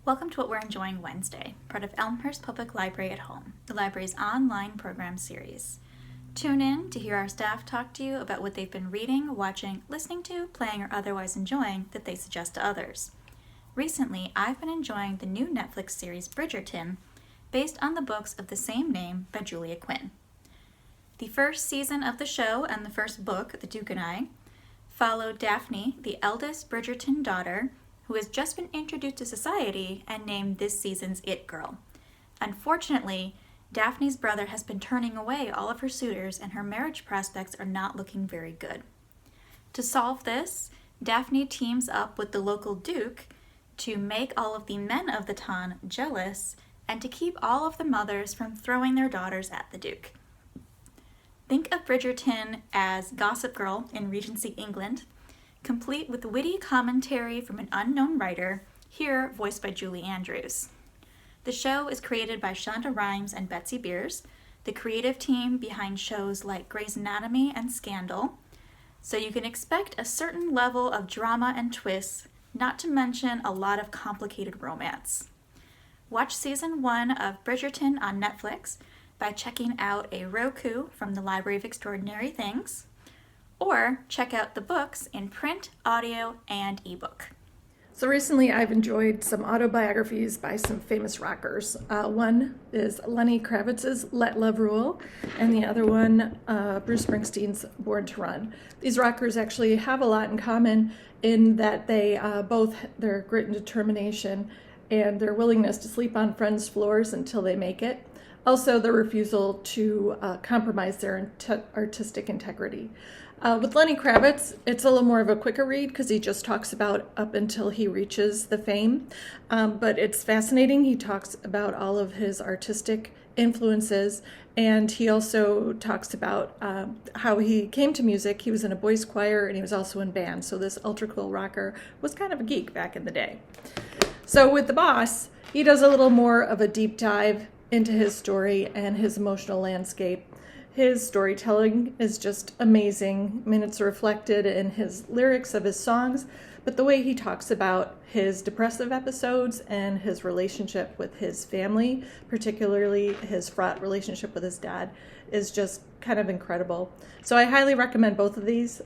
Welcome to What We're Enjoying Wednesday, part of Elmhurst Public Library at Home, the library's online program series. Tune in to hear our staff talk to you about what they've been reading, watching, listening to, playing, or otherwise enjoying that they suggest to others. Recently, I've been enjoying the new Netflix series Bridgerton, based on the books of the same name by Julia Quinn. The first season of the show and the first book, The Duke and I, followed Daphne, the eldest Bridgerton daughter, who has just been introduced to society and named this season's It Girl. Unfortunately, Daphne's brother has been turning away all of her suitors and her marriage prospects are not looking very good. To solve this, Daphne teams up with the local duke to make all of the men of the town jealous and to keep all of the mothers from throwing their daughters at the duke. Think of Bridgerton as Gossip Girl in Regency England, complete with witty commentary from an unknown writer, here voiced by Julie Andrews. The show is created by Shonda Rhimes and Betsy Beers, the creative team behind shows like Grey's Anatomy and Scandal, so you can expect a certain level of drama and twists, not to mention a lot of complicated romance. Watch season 1 of Bridgerton on Netflix by checking out a Roku from the Library of Extraordinary Things, or check out the books in print, audio, and ebook. So recently I've enjoyed some autobiographies by some famous rockers. One is Lenny Kravitz's Let Love Rule, and the other one, Bruce Springsteen's Born to Run. These rockers actually have a lot in common in that they both their grit and determination and their willingness to sleep on friends' floors until they make it. Also, the refusal to compromise their artistic integrity. With Lenny Kravitz, it's a little more of a quicker read because he just talks about up until he reaches the fame. But it's fascinating. He talks about all of his artistic influences, and he also talks about how he came to music. He was in a boys' choir, and he was also in bands. So this ultra cool rocker was kind of a geek back in the day. So with The Boss, he does a little more of a deep dive into his story and his emotional landscape. His storytelling is just amazing. I mean, it's reflected in his lyrics of his songs, but the way he talks about his depressive episodes and his relationship with his family, particularly his fraught relationship with his dad, is just kind of incredible. So I highly recommend both of these,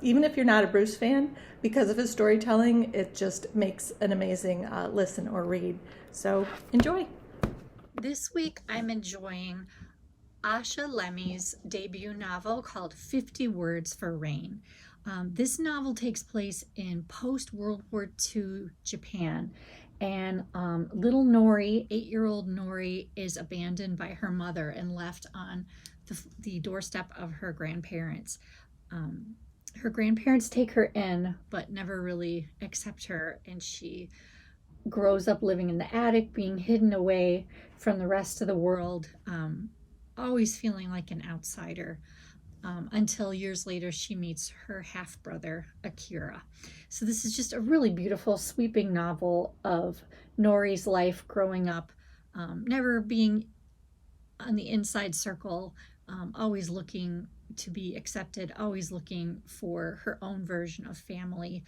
even if you're not a Bruce fan, because of his storytelling, it just makes an amazing listen or read. So enjoy. This week I'm enjoying Asha Lemmy's debut novel called 50 Words for Rain. This novel takes place in post-World War II Japan, and little Nori, 8-year-old Nori, is abandoned by her mother and left on the doorstep of her grandparents. Her grandparents take her in, but never really accept her, and she grows up living in the attic, being hidden away from the rest of the world, always feeling like an outsider, until years later she meets her half-brother, Akira. So this is just a really beautiful, sweeping novel of Nori's life growing up, never being on the inside circle, always looking to be accepted, always looking for her own version of family.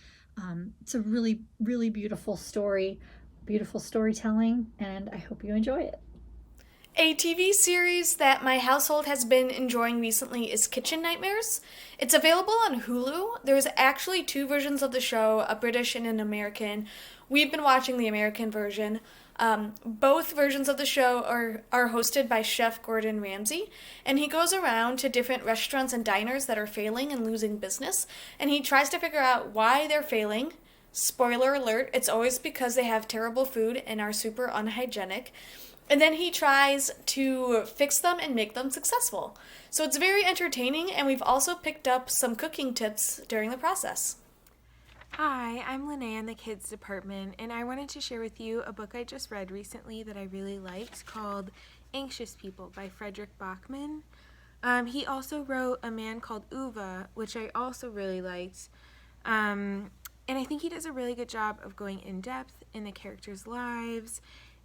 It's a really, really beautiful story, beautiful storytelling, and I hope you enjoy it. A TV series that my household has been enjoying recently is Kitchen Nightmares. It's available on Hulu. There's actually 2 versions of the show, a British and an American. We've been watching the American version. Both versions of the show are hosted by Chef Gordon Ramsay, and he goes around to different restaurants and diners that are failing and losing business, and he tries to figure out why they're failing. Spoiler alert, it's always because they have terrible food and are super unhygienic. And then he tries to fix them and make them successful. So it's very entertaining, and we've also picked up some cooking tips during the process. Hi, I'm Linnea in the kids department, and I wanted to share with you a book I just read recently that I really liked called Anxious People by Frederick Bachman. He also wrote A Man Called Uva, which I also really liked. And I think he does a really good job of going in depth in the characters' lives,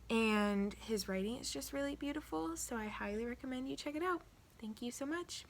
and his writing is just really beautiful, so I highly recommend you check it out. Thank you so much.